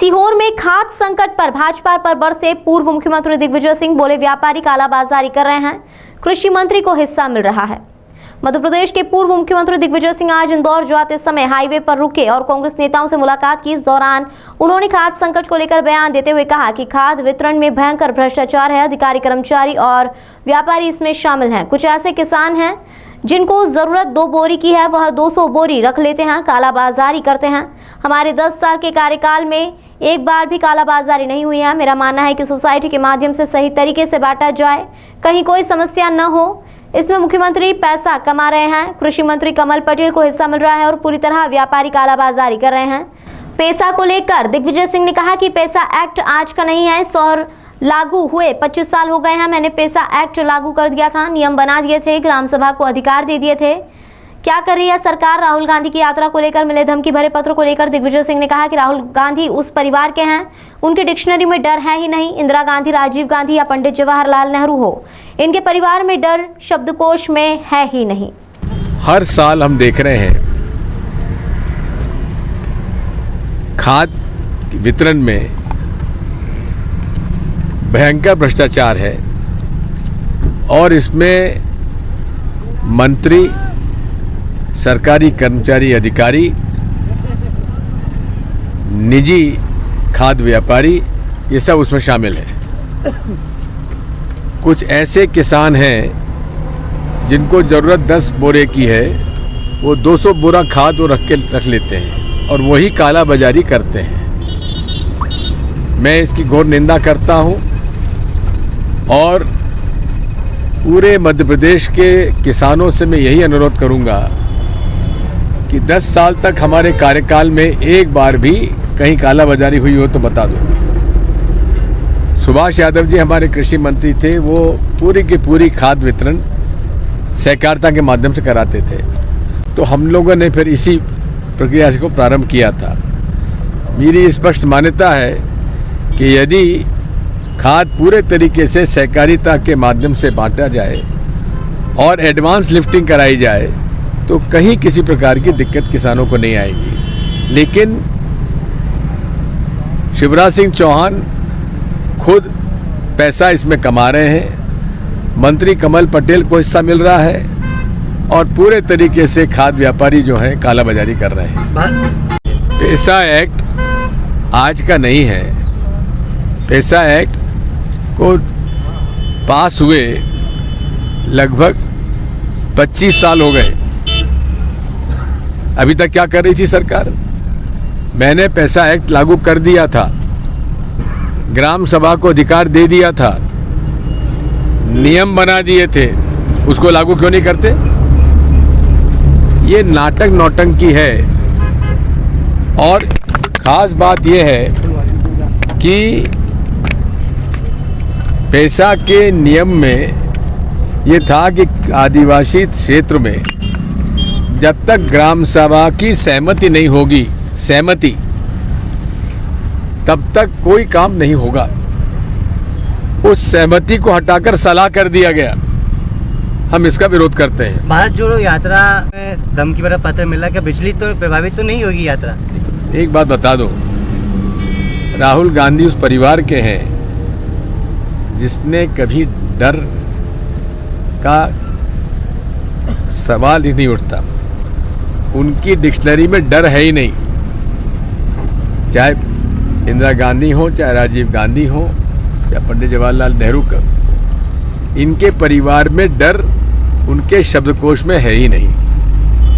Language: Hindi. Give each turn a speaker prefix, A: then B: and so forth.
A: सीहोर में खाद्य संकट पर भाजपा पर बरसे पूर्व मुख्यमंत्री दिग्विजय सिंह बोले, व्यापारी कालाबाजारी कर रहे हैं, कृषि मंत्री को हिस्सा मिल रहा है। मध्य प्रदेश के पूर्व मुख्यमंत्री दिग्विजय सिंह आज इंदौर जाते समय हाईवे पर रुके और कांग्रेस नेताओं से मुलाकात की। इस दौरान उन्होंने खाद्य संकट को लेकर बयान देते हुए कहा कि खाद्य वितरण में भयंकर भ्रष्टाचार है, अधिकारी, कर्मचारी और व्यापारी इसमें शामिल हैं। कुछ ऐसे किसान हैं जिनको जरूरत 2 बोरी की है, वह 200 बोरी रख लेते हैं, कालाबाजारी करते हैं। हमारे 10 साल के कार्यकाल में एक बार भी कालाबाजारी नहीं हुई है। मेरा मानना है कि सोसाइटी के माध्यम से सही तरीके से बांटा जाए, कहीं कोई समस्या न हो। इसमें मुख्यमंत्री पैसा कमा रहे हैं, कृषि मंत्री कमल पटेल को हिस्सा मिल रहा है और पूरी तरह व्यापारी कालाबाजारी कर रहे हैं। पैसा को लेकर दिग्विजय सिंह ने कहा कि पैसा एक्ट आज का नहीं है, सौर लागू हुए 25 साल हो गए हैं। मैंने पैसा एक्ट लागू कर दिया था, नियम बना दिए थे, ग्राम सभा को अधिकार दे दिए थे। क्या कर रही है सरकार? राहुल गांधी की यात्रा को लेकर मिले धमकी भरे पत्र को लेकर दिग्विजय सिंह ने कहा कि राहुल गांधी उस परिवार के हैं, उनकी डिक्शनरी में डर है ही नहीं। इंदिरा गांधी, राजीव गांधी या पंडित जवाहरलाल नेहरू हो, इनके परिवार में डर शब्दकोश में है ही नहीं।
B: हर साल हम देख रहे हैं खाद्य वितरण में भयंकर भ्रष्टाचार है और इसमें मंत्री, सरकारी कर्मचारी, अधिकारी, निजी खाद्य व्यापारी, ये सब उसमें शामिल है। कुछ ऐसे किसान हैं जिनको ज़रूरत 10 बोरे की है, वो 200 बोरा खाद वो रख लेते हैं और वही काला बाजारी करते हैं। मैं इसकी घोर निंदा करता हूँ और पूरे मध्य प्रदेश के किसानों से मैं यही अनुरोध करूँगा कि 10 साल तक हमारे कार्यकाल में एक बार भी कहीं काला बाजारी हुई हो तो बता दो। सुभाष यादव जी हमारे कृषि मंत्री थे, वो पूरी की पूरी खाद्य वितरण सहकारिता के माध्यम से कराते थे, तो हम लोगों ने फिर इसी प्रक्रिया को प्रारंभ किया था। मेरी स्पष्ट मान्यता है कि यदि खाद पूरे तरीके से सहकारिता के माध्यम से बांटा जाए और एडवांस लिफ्टिंग कराई जाए तो कहीं किसी प्रकार की दिक्कत किसानों को नहीं आएगी। लेकिन शिवराज सिंह चौहान खुद पैसा इसमें कमा रहे हैं, मंत्री कमल पटेल को हिस्सा मिल रहा है और पूरे तरीके से खाद्य व्यापारी जो हैं कालाबाजारी कर रहे हैं। पैसा एक्ट आज का नहीं है। पैसा एक्ट को पास हुए लगभग 25 साल हो गए। अभी तक क्या कर रही थी सरकार? मैंने पैसा एक्ट लागू कर दिया था, ग्राम सभा को अधिकार दे दिया था, नियम बना दिए थे, उसको लागू क्यों नहीं करते? ये नाटक नौटंकी है। और खास बात यह है कि पैसा के नियम में ये था कि आदिवासी क्षेत्र में जब तक ग्राम सभा की सहमति नहीं होगी, तब तक कोई काम नहीं होगा। उस सहमति को हटाकर सलाह कर दिया गया। हम इसका विरोध करते हैं।
C: भारत जोड़ो यात्रा में धमकी भरा पत्र मिला, क्या बिजली तो प्रभावित तो नहीं होगी यात्रा?
B: एक बात बता दो, राहुल गांधी उस परिवार के हैं जिसने कभी डर का सवाल ही नहीं उठता। उनकी डिक्शनरी में डर है ही नहीं। चाहे इंदिरा गांधी हो, चाहे राजीव गांधी हो, चाहे पंडित जवाहरलाल नेहरू का, इनके परिवार में डर उनके शब्दकोश में है ही नहीं।